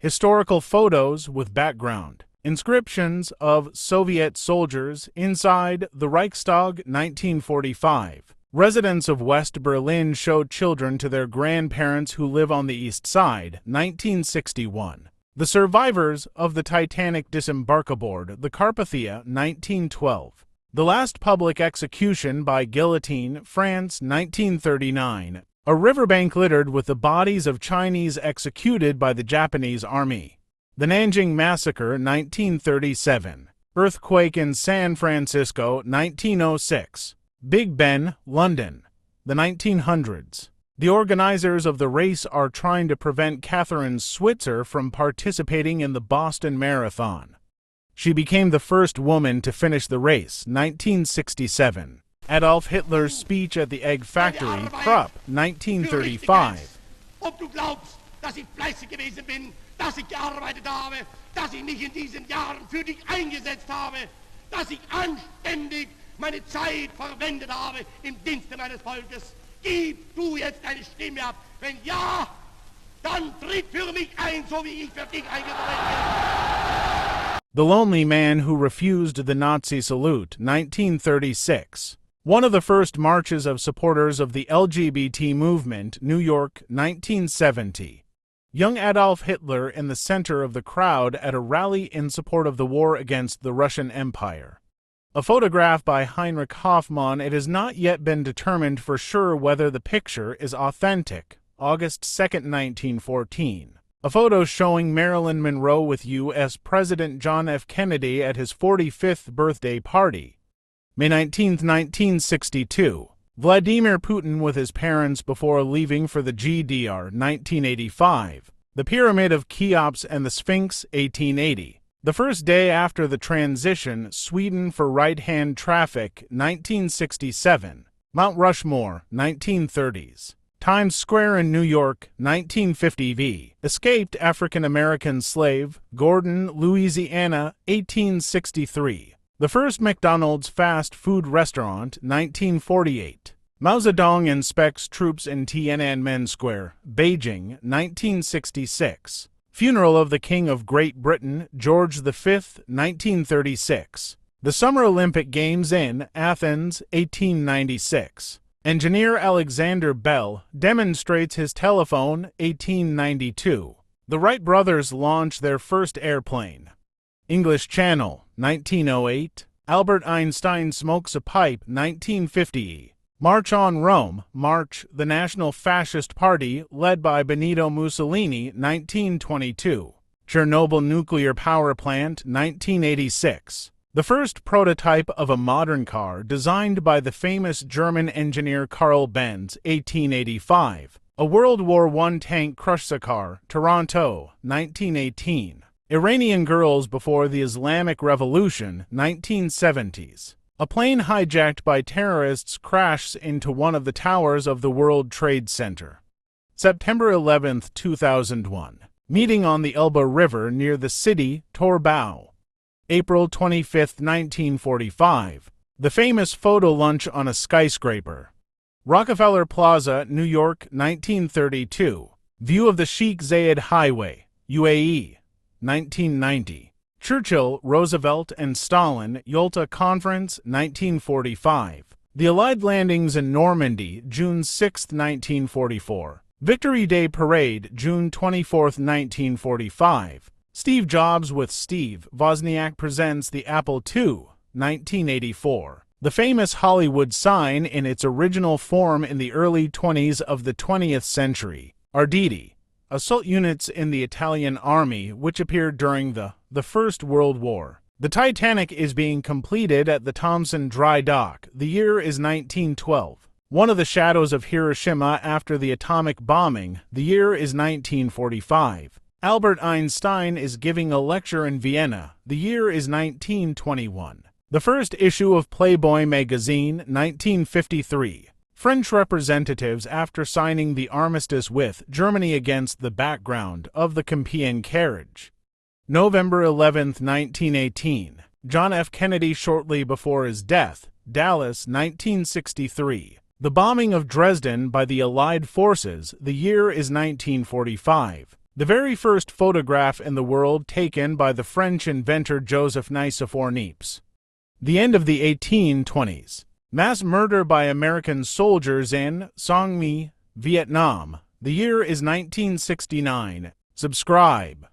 Historical photos with background. Inscriptions of Soviet soldiers inside the Reichstag 1945. Residents of West Berlin showed children to their grandparents who live on the East Side 1961. The survivors of the Titanic disembark aboard the Carpathia 1912. The last public execution by guillotine, France 1939. A riverbank littered with the bodies of Chinese executed by the Japanese army. The Nanjing Massacre 1937. Earthquake in San Francisco 1906. Big Ben, London. The 1900s. The organizers of the race are trying to prevent Catherine Switzer from participating in the Boston Marathon. She became the first woman to finish the race, 1967. Adolf Hitler's speech at the Egg Factory, Krupp, 1935. Ob du glaubst, dass ich fleißig gewesen bin, dass ich gearbeitet habe, dass ich mich in diesen Jahren für dich eingesetzt habe, dass ich anständig meine Zeit verwendet habe im Dienste meines Volkes. Gib du jetzt deine Stimme ab. Wenn ja, dann tritt für mich ein, so wie ich für dich eingetreten bin. The Lonely Man Who Refused the Nazi Salute, 1936. One of the first marches of supporters of the LGBT movement, New York, 1970. Young Adolf Hitler in the center of the crowd at a rally in support of the war against the Russian Empire. A photograph by Heinrich Hoffmann. It has not yet been determined for sure whether the picture is authentic. August 2, 1914. A photo showing Marilyn Monroe with U.S. President John F. Kennedy at his 45th birthday party. May 19, 1962. Vladimir Putin with his parents before leaving for the GDR, 1985. The Pyramid of Cheops and the Sphinx, 1880. The first day after the transition, Sweden for right-hand traffic, 1967. Mount Rushmore, 1930s. Times Square in New York, 1950 v. Escaped African-American slave, Gordon, Louisiana, 1863. The first McDonald's fast food restaurant, 1948. Mao Zedong inspects troops in Tiananmen Square, Beijing, 1966. Funeral of the King of Great Britain, George V, 1936. The Summer Olympic Games in Athens, 1896. Engineer Alexander Bell demonstrates his telephone, 1892. The Wright brothers launch their first airplane. English Channel, 1908. Albert Einstein smokes a pipe, 1950. March on Rome, March, the National Fascist Party, led by Benito Mussolini, 1922. Chernobyl Nuclear Power Plant, 1986. The first prototype of a modern car designed by the famous German engineer Carl Benz, 1885. A World War I tank crushes a car, Toronto, 1918. Iranian girls before the Islamic Revolution, 1970s. A plane hijacked by terrorists crashes into one of the towers of the World Trade Center. September 11, 2001. Meeting on the Elbe River near the city, Torbau. April 25, 1945. The famous photo lunch on a skyscraper. Rockefeller Plaza, New York, 1932. View of the Sheikh Zayed Highway, UAE, 1990. Churchill, Roosevelt, and Stalin, Yalta Conference, 1945. The Allied landings in Normandy, June 6, 1944. Victory Day Parade, June 24, 1945. Steve Jobs with Steve Wozniak presents the Apple II, 1984. The famous Hollywood sign in its original form in the early 20s of the 20th century. Arditi. Assault units in the Italian army, which appeared during the First World War. The Titanic is being completed at the Thompson Dry Dock. The year is 1912. One of the shadows of Hiroshima after the atomic bombing. The year is 1945. Albert Einstein is giving a lecture in Vienna. The year is 1921. The first issue of Playboy magazine, 1953. French representatives after signing the armistice with Germany against the background of the Compiègne carriage. November 11, 1918. John F. Kennedy shortly before his death, Dallas, 1963. The bombing of Dresden by the Allied forces. The year is 1945. The very first photograph in the world taken by the French inventor Joseph Nicephore Niepce. The end of the 1820s. Mass murder by American soldiers in Song Mi, Vietnam. The year is 1969. Subscribe.